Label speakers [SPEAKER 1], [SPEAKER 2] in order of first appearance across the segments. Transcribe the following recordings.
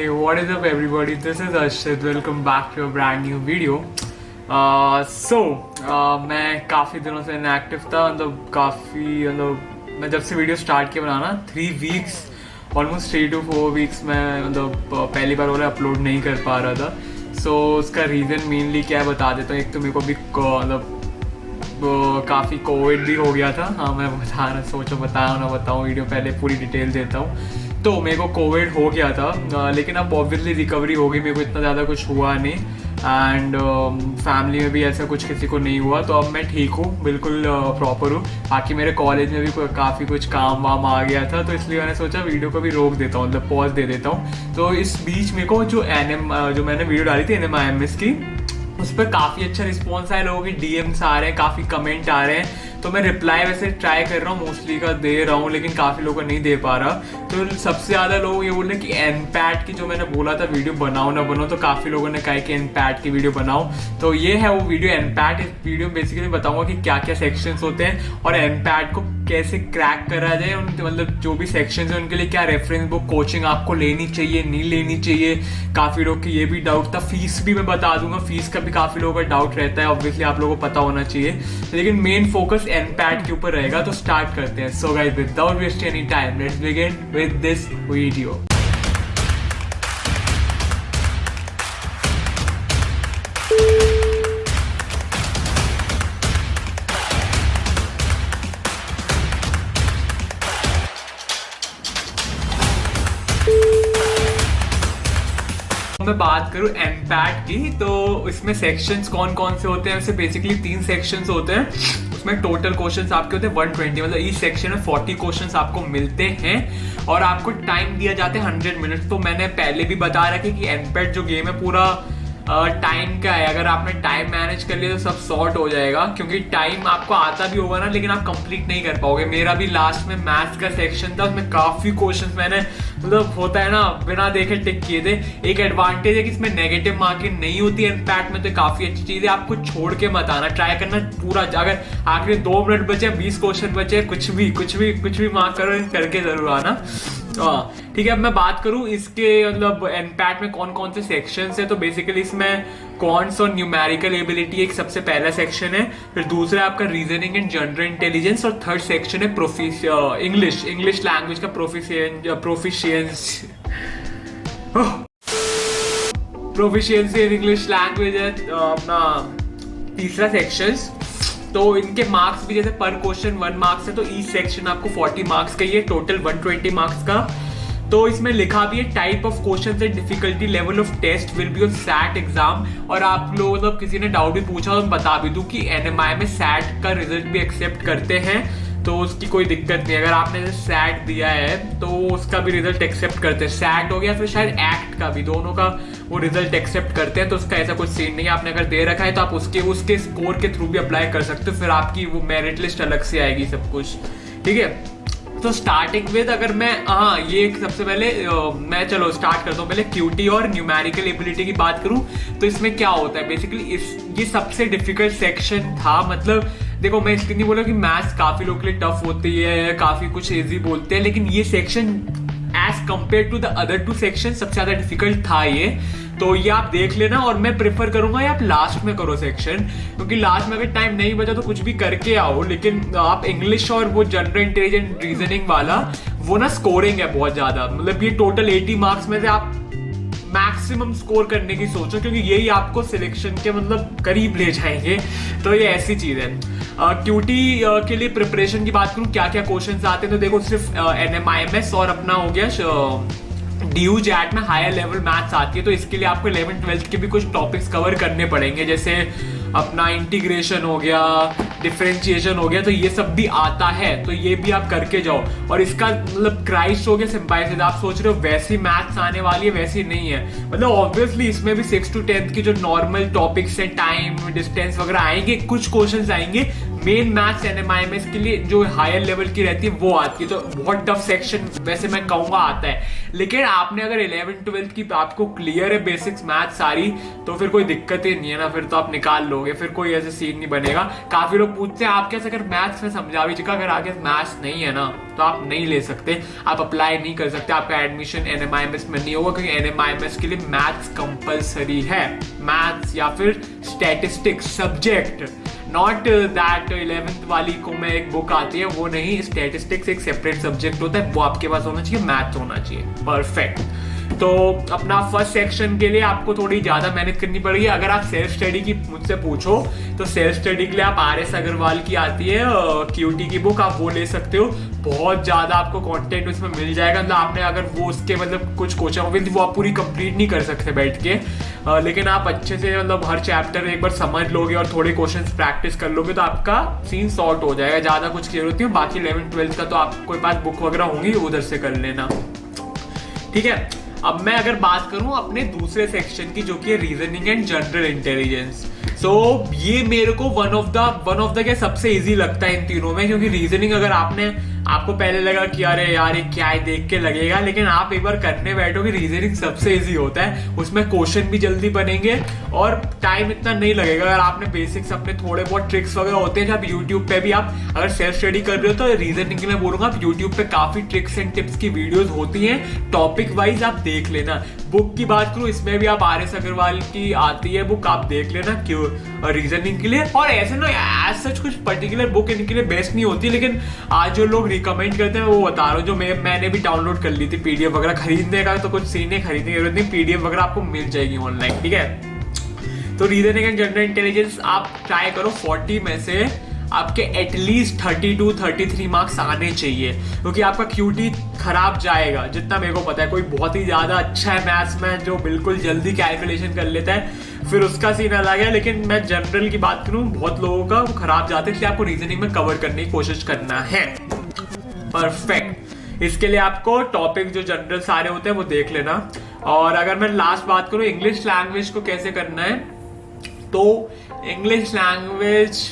[SPEAKER 1] Hey, what is up everybody? This is Arshid. Welcome back to a brand new video. मैं काफ़ी दिनों से inactive था, मैं जब से वीडियो स्टार्ट किया बनाना 3 वीक्स, ऑलमोस्ट 3 to 4 वीक्स मैं पहली बार वाला अपलोड नहीं कर पा रहा था. उसका रीज़न मेनली क्या है बता देता हूँ. एक तो मेरे को भी काफ़ी कोविड भी हो गया था. हाँ, मैं बताऊँ वीडियो पहले पूरी डिटेल देता हूँ. तो मेरे को कोविड हो गया था, लेकिन अब ऑब्वियसली रिकवरी हो गई. मेरे को इतना ज़्यादा कुछ हुआ नहीं एंड फैमिली में भी ऐसा कुछ किसी को नहीं हुआ. तो अब मैं ठीक हूँ, बिल्कुल प्रॉपर हूँ. बाकी मेरे कॉलेज में भी काफ़ी कुछ काम वाम आ गया था, तो इसलिए मैंने सोचा वीडियो को भी रोक देता हूँ, मतलब पॉज दे देता हूँ. तो इस बीच मेरे को जो मैंने वीडियो डाली थी NMIMS की, उस पर काफ़ी अच्छा रिस्पॉन्स आया. लोगों के DMs आ रहे हैं, काफ़ी कमेंट आ रहे हैं. तो मैं रिप्लाई वैसे ट्राई कर रहा हूँ, मोस्टली का दे रहा हूँ, लेकिन काफ़ी लोगों को नहीं दे पा रहा. तो सबसे ज़्यादा लोग ये बोल रहे हैं कि NPAT की जो मैंने बोला था वीडियो बनाओ ना बनाओ, तो काफ़ी लोगों ने कहा कि NPAT की वीडियो बनाओ. तो ये है वो वीडियो NPAT. इस वीडियो में बेसिकली बताऊंगा कि क्या क्या सेक्शंस होते हैं और NPAT को कैसे क्रैक करा जाए. मतलब जो भी सेक्शंस हैं उनके लिए क्या रेफरेंस बुक, कोचिंग आपको लेनी चाहिए नहीं लेनी चाहिए. काफ़ी लोग की ये भी डाउट था. फीस भी मैं बता दूंगा, फीस का भी काफ़ी लोगों का डाउट रहता है. ऑब्वियसली आप लोगों को पता होना चाहिए, लेकिन मेन फोकस NPAT के ऊपर रहेगा. तो स्टार्ट करते हैं. So guys, without wasting any time, let's begin with this video. मैं बात करूं NPAT की, तो इसमें सेक्शंस कौन कौन से होते हैं. वैसे बेसिकली 3 सेक्शंस होते हैं. उसमें टोटल क्वेश्चंस आपके होते हैं 120, मतलब ईच सेक्शन में 40 क्वेश्चंस आपको मिलते हैं और आपको टाइम दिया जाता है 100 मिनट्स. तो मैंने पहले भी बता रखा कि NPAT जो गेम है पूरा टाइम का है. अगर आपने टाइम मैनेज कर लिया तो सब सॉर्ट हो जाएगा, क्योंकि टाइम आपको आता भी होगा ना, लेकिन आप कंप्लीट नहीं कर पाओगे. मेरा भी लास्ट में मैथ्स का सेक्शन था, उसमें काफी क्वेश्चंस मैंने, मतलब होता है ना, बिना देखे टिक किए थे. एक एडवांटेज है कि इसमें नेगेटिव मार्किंग नहीं होती है NPAT में, तो काफी अच्छी चीज है. आपको छोड़ के मत आना, ट्राई करना पूरा. अगर आखिरी 2 मिनट बचे, 20 क्वेश्चन बचे, कुछ भी मार्क करो, करके जरूर आना. ठीक है. अब मैं बात करूं इसके मतलब NPAT में कौन कौन से सेक्शंस है. तो बेसिकली इसमें क्वांट्स और न्यूमेरिकल एबिलिटी एक सबसे पहला सेक्शन है. फिर दूसरा आपका रीजनिंग एंड जनरल इंटेलिजेंस, और थर्ड सेक्शन है इंग्लिश लैंग्वेज का प्रोफिशिएंसी इन इंग्लिश लैंग्वेज है अपना तीसरा सेक्शन. तो इनके मार्क्स भी जैसे पर क्वेश्चन 1 मार्क्स है, तो ईच सेक्शन आपको 40 मार्क्स का, ये टोटल 120 मार्क्स का. तो इसमें लिखा भी है type of question and difficulty level of test will be on SAT exam. और आप लोग मतलब किसी ने डाउट भी पूछा तो बता भी दूं कि NMI में सैट का रिजल्ट भी एक्सेप्ट करते हैं, तो उसकी कोई दिक्कत नहीं. अगर आपने सैट दिया है तो उसका भी रिजल्ट एक्सेप्ट करते हैं. सैट हो गया, फिर शायद एक्ट का भी, दोनों का वो रिजल्ट एक्सेप्ट करते हैं. तो उसका ऐसा कुछ सीन नहीं है. आपने अगर दे रखा है तो आप उसके स्कोर के थ्रू भी अप्लाई कर सकते हो. फिर आपकी वो मेरिट लिस्ट अलग से आएगी सब कुछ. ठीक है. तो स्टार्टिंग विद, अगर मैं ये सबसे पहले मैं चलो स्टार्ट करता हूँ. पहले QT और न्यूमेरिकल एबिलिटी की बात करूँ तो इसमें क्या होता है बेसिकली, ये सबसे डिफिकल्ट सेक्शन था. मतलब देखो, मैं इसलिए नहीं बोला कि मैथ्स काफी लोगों के लिए टफ होती है, काफी कुछ इजी बोलते हैं, लेकिन ये section as compare to the other 2 section सबसे ज्यादा डिफिकल्ट था ये. तो ये आप देख लेना, और मैं प्रेफर करूंगा आप लास्ट में करो सेक्शन, क्योंकि लास्ट में अगर टाइम नहीं बचा तो कुछ भी करके आओ. लेकिन आप इंग्लिश और वो जनरल इंटेलिजेंस रीजनिंग वाला वो ना स्कोरिंग है बहुत ज्यादा. मतलब ये टोटल 80 मार्क्स में से आप मैक्सिमम स्कोर करने की सोचो, क्योंकि यही आपको सिलेक्शन के मतलब करीब ले जाएंगे. तो ये ऐसी चीज है. QT के लिए प्रिपरेशन की बात करूं, क्या क्या क्वेश्चंस आते हैं, तो देखो सिर्फ NMIMS और अपना हो गया DU JAT में हायर लेवल मैथ्स आती है. तो इसके लिए आपको 11th-12th के भी कुछ टॉपिक्स कवर करने पड़ेंगे, जैसे अपना इंटीग्रेशन हो गया, डिफरेंशिएशन हो गया. तो ये सब भी आता है, तो ये भी आप करके जाओ. और इसका मतलब क्राइस्ट हो गया सिंपल से. आप सोच रहे हो वैसी मैथ्स आने वाली है, वैसी नहीं है. मतलब ऑब्वियसली इसमें भी 6 to 10th की जो नॉर्मल टॉपिक्स है, टाइम डिस्टेंस वगैरह आएंगे, कुछ क्वेश्चंस आएंगे. मेन मैथ्स एनएमआईएमएस के लिए जो हायर लेवल की रहती है वो आती है, तो बहुत टफ सेक्शन वैसे मैं कहूंगा आता है। लेकिन आपने अगर 11th-12th की आपको क्लियर है बेसिक्स मैथ सारी, तो फिर कोई दिक्कत ही नहीं है ना, फिर तो आप निकाल लोगे, फिर कोई ऐसे सीन नहीं बनेगा। काफी लोग पूछते हैं आप कैसे, अगर मैथ्स में समझा भी चुका, अगर आगे मैथ्स नहीं है ना तो आप नहीं ले सकते, आप अप्लाई नहीं कर सकते, आपका एडमिशन एनएमआईएमएस में नहीं होगा, क्योंकि एनएमआईएमएस के लिए मैथ्स कंपलसरी है। मैथ्स या फिर statistics subject, not that 11th वाली को में एक बुक आती है वो नहीं, स्टैटिस्टिक्स एक सेपरेट सब्जेक्ट होता है, वो आपके पास होना चाहिए, मैथ्स होना चाहिए। परफेक्ट। तो अपना फर्स्ट सेक्शन के लिए आपको थोड़ी ज्यादा मेहनत करनी पड़ेगी। अगर आप सेल्फ स्टडी की मुझसे पूछो तो सेल्फ स्टडी के लिए आप RS अग्रवाल की आती है QT की बुक, आप वो ले सकते हो। बहुत ज्यादा आपको कंटेंट उसमें मिल जाएगा, मतलब आपने अगर वो उसके मतलब कुछ क्वेश्चन वो आप पूरी कंप्लीट नहीं कर सकते बैठ के, लेकिन आप अच्छे से मतलब हर चैप्टर एक बार समझ लोगे और थोड़े क्वेश्चंस प्रैक्टिस कर लोगे तो आपका सीन सॉर्ट हो जाएगा, ज्यादा कुछ क्लियर होती है। बाकी 11th-12th का तो आपके पास बुक वगैरह होंगी, उधर से कर लेना, ठीक है। अब मैं अगर बात करूं अपने दूसरे सेक्शन की जो कि है रीजनिंग एंड जनरल इंटेलिजेंस, सो ये मेरे को वन ऑफ द क्या सबसे इजी लगता है इन तीनों में, क्योंकि रीजनिंग अगर आपको पहले लगा कि अरे यार ये क्या है देख के लगेगा, लेकिन आप एक बार करने बैठोगे रीजनिंग सबसे इजी होता है, उसमें क्वेश्चन भी जल्दी बनेंगे और टाइम इतना नहीं लगेगा। अगर आपने बेसिक्स अपने थोड़े बहुत ट्रिक्स वगैरह होते हैं जो आप यूट्यूब पे भी आप अगर सेल्फ स्टडी कर रहे हो तो रीजनिंग के लिए बोलूंगा आप यूट्यूब पे काफी ट्रिक्स एंड टिप्स की वीडियोस होती हैं, टॉपिक वाइज आप देख लेना। बुक की बात करूं इसमें भी आप RS अग्रवाल की आती है बुक, आप देख लेना क्यों रीजनिंग के लिए। और ऐसे ना एज सच कुछ पर्टिकुलर बुक इनके लिए बेस्ट नहीं होती, लेकिन आज जो लोग रिकमेंड करते हैं वो बता रहा हूँ, जो मैंने भी डाउनलोड कर ली थी PDF वगैरह। खरीदने का तो कुछ सीन है, खरीदने की जरूरत नहीं, PDF वगैरह आपको मिल जाएगी ऑनलाइन, ठीक है। तो रीजनिंग एंड जनरल इंटेलिजेंस आप ट्राई करो 40 में से आपके एटलीस्ट 32-33 मार्क्स आने चाहिए, क्योंकि आपका QT खराब जाएगा जितना मेरे को पता है। कोई बहुत ही ज्यादा अच्छा है मैथ्स में जो बिल्कुल जल्दी कैलकुलेशन कर लेता है, फिर उसका सीन अलग है, लेकिन मैं जनरल की बात करूं बहुत लोगों का वो खराब जाता है, इसलिए आपको रीजनिंग में कवर करने की कोशिश करना है। परफेक्ट। इसके लिए आपको टॉपिक जो जनरल सारे होते हैं वो देख लेना। और अगर मैं लास्ट बात करूं इंग्लिश लैंग्वेज को कैसे करना है, तो English language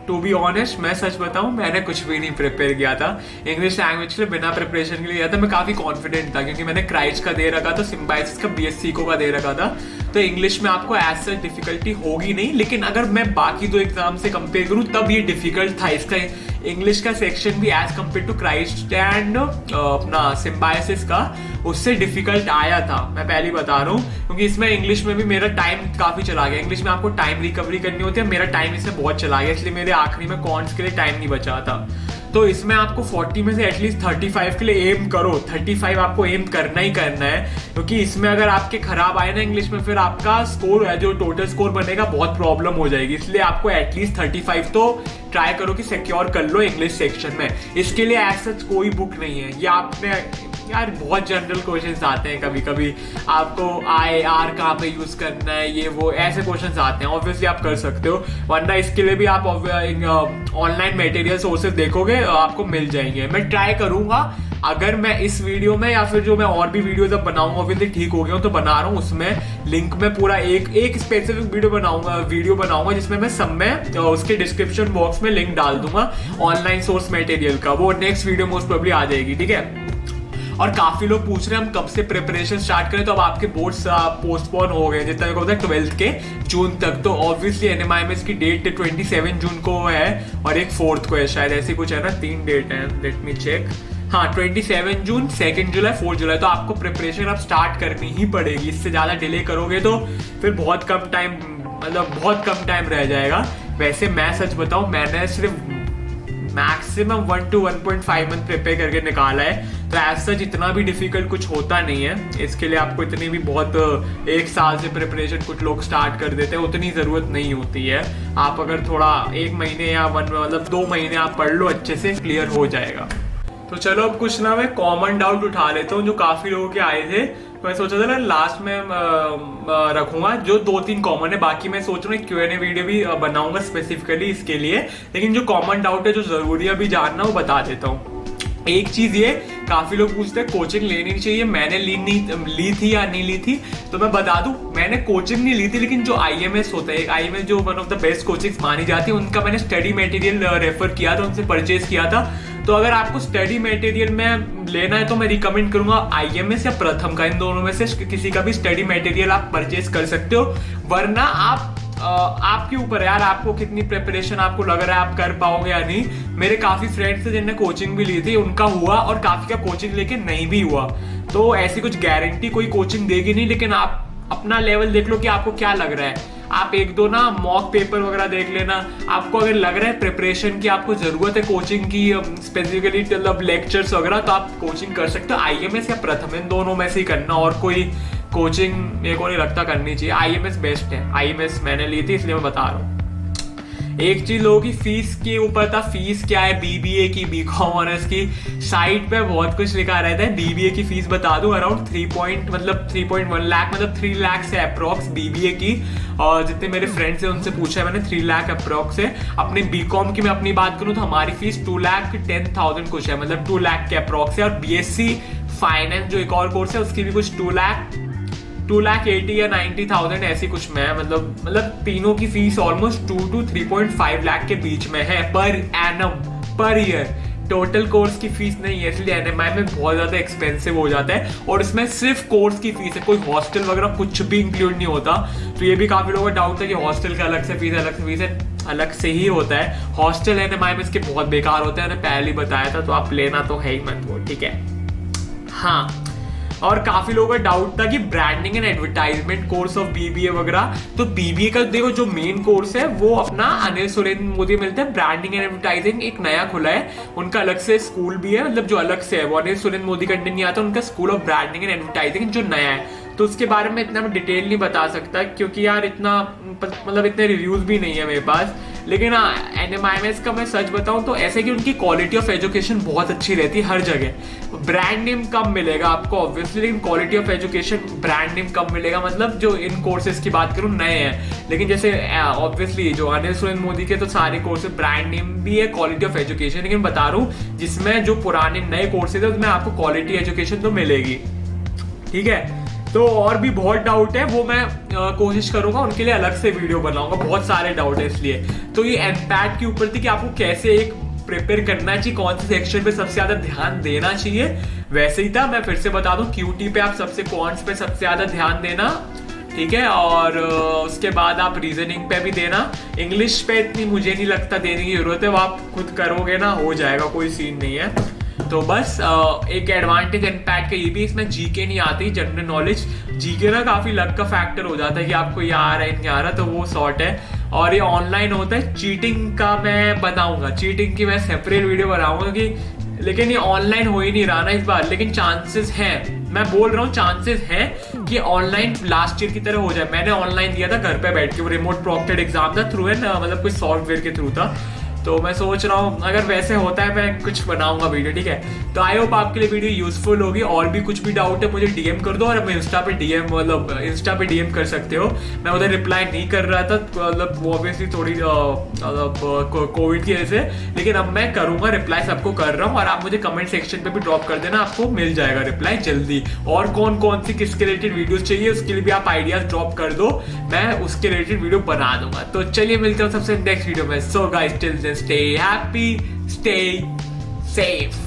[SPEAKER 1] to be honest मैं सच बताऊं मैंने कुछ भी नहीं प्रिपेयर किया था इंग्लिश लैंग्वेज के लिए, बिना प्रिपरेशन के लिए गया था। मैं काफी कॉन्फिडेंट था क्योंकि मैंने क्राइस्ट का दे रखा था, सिम्बायोसिस का BSc का दे रखा था, तो इंग्लिश में आपको एज सच डिफिकल्टी होगी नहीं। लेकिन अगर मैं बाकी दो एग्जाम से कंपेयर करूं तब ये डिफिकल्ट था, इसका इंग्लिश का सेक्शन भी as compare to Christ and अपना सिम्बायोसिस का उससे डिफिकल्ट आया था, मैं पहले बता रहा हूँ, क्योंकि इसमें इंग्लिश में भी मेरा टाइम काफी चला गया। इंग्लिश में आपको टाइम रिकवरी करनी होती है, मेरा टाइम इसमें बहुत चला गया, इसलिए मेरे आखिरी में कॉन्स के लिए टाइम नहीं बचा था। तो इसमें आपको 40 में से एटलीस्ट 35 के लिए एम करो, 35 आपको एम करना ही करना है, क्योंकि इसमें अगर आपके खराब आए ना इंग्लिश में फिर आपका स्कोर जो टोटल स्कोर बनेगा बहुत प्रॉब्लम हो जाएगी, इसलिए आपको एटलीस्ट 35 तो ट्राई करो कि सिक्योर कर लो इंग्लिश सेक्शन में। इसके लिए एज सच कोई बुक नहीं है, ये आपने यार बहुत जनरल क्वेश्चंस आते हैं, कभी कभी आपको IR कहाँ पे यूज करना है ये वो ऐसे क्वेश्चंस आते हैं, ऑब्वियसली आप कर सकते हो, वरना इसके लिए भी आप ऑनलाइन मटेरियल सोर्सेज देखोगे आपको मिल जाएंगे। मैं ट्राई करूंगा अगर मैं इस वीडियो में या फिर जो मैं और भी वीडियो जब बनाऊंगा ऑब्वियसली ठीक हो गया तो बना रहा हूँ, उसमें लिंक में पूरा एक स्पेसिफिक वीडियो बनाऊंगा जिसमें मैं सब में उसके डिस्क्रिप्शन बॉक्स में लिंक डाल दूंगा ऑनलाइन सोर्स मटेरियल का, वो नेक्स्ट वीडियो मोस्ट प्रोबेबली आ जाएगी, ठीक है। और काफी लोग पूछ रहे हैं हम कब से प्रिपरेशन स्टार्ट करें, तो अब आपके बोर्ड्स पोस्टपोन हो गए जितना को पता है 12th के जून तक, तो ऑब्वियसली NMIMS की डेट 27 जून को है और एक 4th को है शायद, ऐसी कुछ है ना, 3 डेट है, लेट मी चेक, हाँ 27 जून, 2 जुलाई, 4 जुलाई, तो आपको प्रिपरेशन अब स्टार्ट करनी ही पड़ेगी। इससे ज्यादा डिले करोगे तो फिर बहुत कम टाइम रह जाएगा। वैसे मैं सच बताऊं मैंने सिर्फ मैक्सिमम 1 to 1.5 मंथ प्रिपेयर करके निकाला है, तो एज सच इतना भी डिफिकल्ट कुछ होता नहीं है। इसके लिए आपको इतनी भी बहुत एक साल से प्रिपरेशन कुछ लोग स्टार्ट कर देते हैं, उतनी जरूरत नहीं होती है। आप अगर थोड़ा 1 महीने या 2 महीने आप पढ़ लो अच्छे से क्लियर हो जाएगा। तो चलो अब कुछ ना मैं कॉमन डाउट उठा लेता हूँ जो काफी लोगों के आए थे, तो मैं सोचा था ना लास्ट में रखूंगा जो 2-3 कॉमन है, बाकी मैं सोच रहा हूँ Q&A वीडियो भी बनाऊंगा स्पेसिफिकली इसके लिए, लेकिन जो कॉमन डाउट है जो जरूरी है अभी जानना वो बता देता हूँ। एक चीज ये, काफी लोग पूछते हैं कोचिंग लेनी चाहिए, मैंने ली थी या नहीं ली थी, तो मैं बता दूं मैंने कोचिंग नहीं ली थी, लेकिन जो IMS होता है, IMS जो one of the best coachings मानी जाती है, उनका मैंने स्टडी मटेरियल रेफर किया था, उनसे परचेज किया था। तो अगर आपको स्टडी मटेरियल में लेना है तो मैं रिकमेंड करूंगा IMS या प्रथम का, इन दोनों में से किसी का भी स्टडी मटेरियल आप परचेज कर सकते हो। वरना आपके ऊपर यार, आपको कितनी प्रिपरेशन आपको लग रहा है आप कर पाओगे या नहीं। मेरे काफी फ्रेंड्स थे जिनने कोचिंग भी ली थी, उनका हुआ, और काफी का कोचिंग लेके नहीं भी हुआ। तो ऐसी कुछ गारंटी कोई कोचिंग देगी नहीं, लेकिन आप अपना लेवल देख लो कि आपको क्या लग रहा है। आप एक दो ना मॉक पेपर वगैरह देख लेना, आपको अगर लग रहा है प्रिपरेशन की आपको जरूरत है कोचिंग की, स्पेसिफिकली मतलब लेक्चर्स वगैरह, तो आप कोचिंग कर सकते हो। IMS या प्रथम, इन दोनों में से ही करना, और कोई कोचिंग मेरे को नहीं लगता करनी चाहिए। IMS बेस्ट है, IMS मैंने ली थी इसलिए मैं बता रहा हूँ। एक चीज लोगों की फीस के ऊपर था, फीस क्या है BBA की, BCom ऑनर्स की, साइट पे बहुत कुछ लिखा रहता है। BBA की फीस बता दूं, अराउंड 3.1 लाख, मतलब 3 लाख से अप्रोक्स BBA की। और जितने मेरे फ्रेंड्स हैं उनसे पूछा है मैंने, 3 लाख अप्रोक्स है। अपने BCom की मैं अपनी बात करूं तो हमारी फीस 2,10,000 कुछ है, मतलब 2 लाख के अप्रोक्स है। और BSc फाइनेंस जो एक और कोर्स है उसकी भी कुछ 2,80,000 या 90,000 ऐसी कुछ में है। मतलब तीनों की फीस ऑलमोस्ट 2 to 3.5 लाख के बीच में है per annum, per year. Total course की फीस नहीं है, इसलिए NMI में बहुत ज्यादा एक्सपेंसिव हो जाता है। और इसमें सिर्फ कोर्स की फीस है, कोई हॉस्टल वगैरह कुछ भी इंक्लूड नहीं होता। तो ये भी काफी लोगों का डाउट है कि हॉस्टल का अलग से फीस है, अलग से ही होता है। हॉस्टल NMI में इसके बहुत बेकार होते हैं, मैंने पहले ही बताया था, तो आप लेना तो है ही मत वो, ठीक है। हाँ, और काफी लोगों का डाउट था कि branding and advertisement course of BBA वगैरह। तो BBA का देखो जो मेन कोर्स है वो अपना अनिल सुरेंद्र मोदी मिलता है। ब्रांडिंग एंड एडवर्टाइजिंग एक नया खुला है, उनका अलग से स्कूल भी है, मतलब जो अलग से है वो अनिल सुरेंद्र मोदी का नहीं आता, उनका school of branding and advertising जो नया है। तो उसके बारे में इतना मैं डिटेल नहीं बता सकता, क्योंकि यार इतना मतलब इतने रिव्यूज भी नहीं है मेरे पास। लेकिन NMIMS का मैं सच बताऊं तो ऐसे कि उनकी क्वालिटी ऑफ एजुकेशन बहुत अच्छी रहती है हर जगह। ब्रांड नेम कम मिलेगा आपको ऑब्वियसली, लेकिन quality of education brand name come मिलेगा। मतलब जो इन कोर्सेज की बात करूं नए हैं, लेकिन जैसे ऑब्वियसली जो अनिल सुरेंद्र मोदी के तो सारे कोर्सेज ब्रांड नेम भी है, क्वालिटी ऑफ एजुकेशन। लेकिन बता रहा हूं जिसमें जो पुराने नए कोर्सेज है उसमें आपको क्वालिटी एजुकेशन तो मिलेगी, ठीक है। तो और भी बहुत डाउट है, वो मैं कोशिश करूंगा उनके लिए अलग से वीडियो बनाऊंगा, बहुत सारे डाउट है इसलिए। तो ये एमपैट के ऊपर थी कि आपको कैसे एक प्रिपेयर करना चाहिए, कौन से सेक्शन पे सबसे ज्यादा ध्यान देना चाहिए, वैसे ही था। मैं फिर से बता दूं, QT पे आप सबसे कॉन्स पे सबसे ज्यादा ध्यान देना, ठीक है। और उसके बाद आप रीजनिंग पे भी देना। इंग्लिश पे इतनी मुझे नहीं लगता देने की जरूरत है, वो आप खुद करोगे ना, हो जाएगा, कोई सीन नहीं है। तो बस एक एडवांटेज एमपैट का ये भी, इसमें जीके नहीं आती, जनरल नॉलेज। जीके ना काफी लक का फैक्टर हो जाता है कि आपको ये आ रहा है नहीं आ रहा, तो वो सॉर्ट है। और ये ऑनलाइन होता है। चीटिंग का मैं बताऊंगा, चीटिंग की मैं सेपरेट वीडियो बनाऊंगा कि, लेकिन ये ऑनलाइन हो ही नहीं रहा ना इस बार, लेकिन चांसेस हैं, मैं बोल रहा हूँ चांसेस हैं कि ऑनलाइन लास्ट ईयर की तरह हो जाए। मैंने ऑनलाइन दिया था घर पे बैठ के, वो रिमोट प्रोक्टेड एग्जाम था, थ्रू है ना, मतलब कोई सॉफ्टवेयर के थ्रू था। तो मैं सोच रहा हूँ अगर वैसे होता है मैं कुछ बनाऊंगा वीडियो, ठीक है। तो आई होप आपके लिए वीडियो यूजफुल होगी। और भी कुछ भी डाउट है मुझे DM कर दो, और मैं इंस्टा पे DM कर सकते हो। मैं उधर रिप्लाई नहीं कर रहा था, मतलब वो ऑब्वियसली थोड़ी कोविड की वजह से, लेकिन अब मैं करूंगा, रिप्लाई सबको कर रहा हूँ। और आप मुझे कमेंट सेक्शन पे भी ड्रॉप कर देना, आपको मिल जाएगा रिप्लाई जल्दी। और कौन कौन सी किसके रिलेटेड वीडियोस चाहिए उसके लिए भी आप आइडियाज ड्रॉप कर दो, मैं उसके रिलेटेड वीडियो बना दूंगा। तो चलिए मिलते हैं सबसे नेक्स्ट वीडियो में। So guys till then, stay happy, stay safe.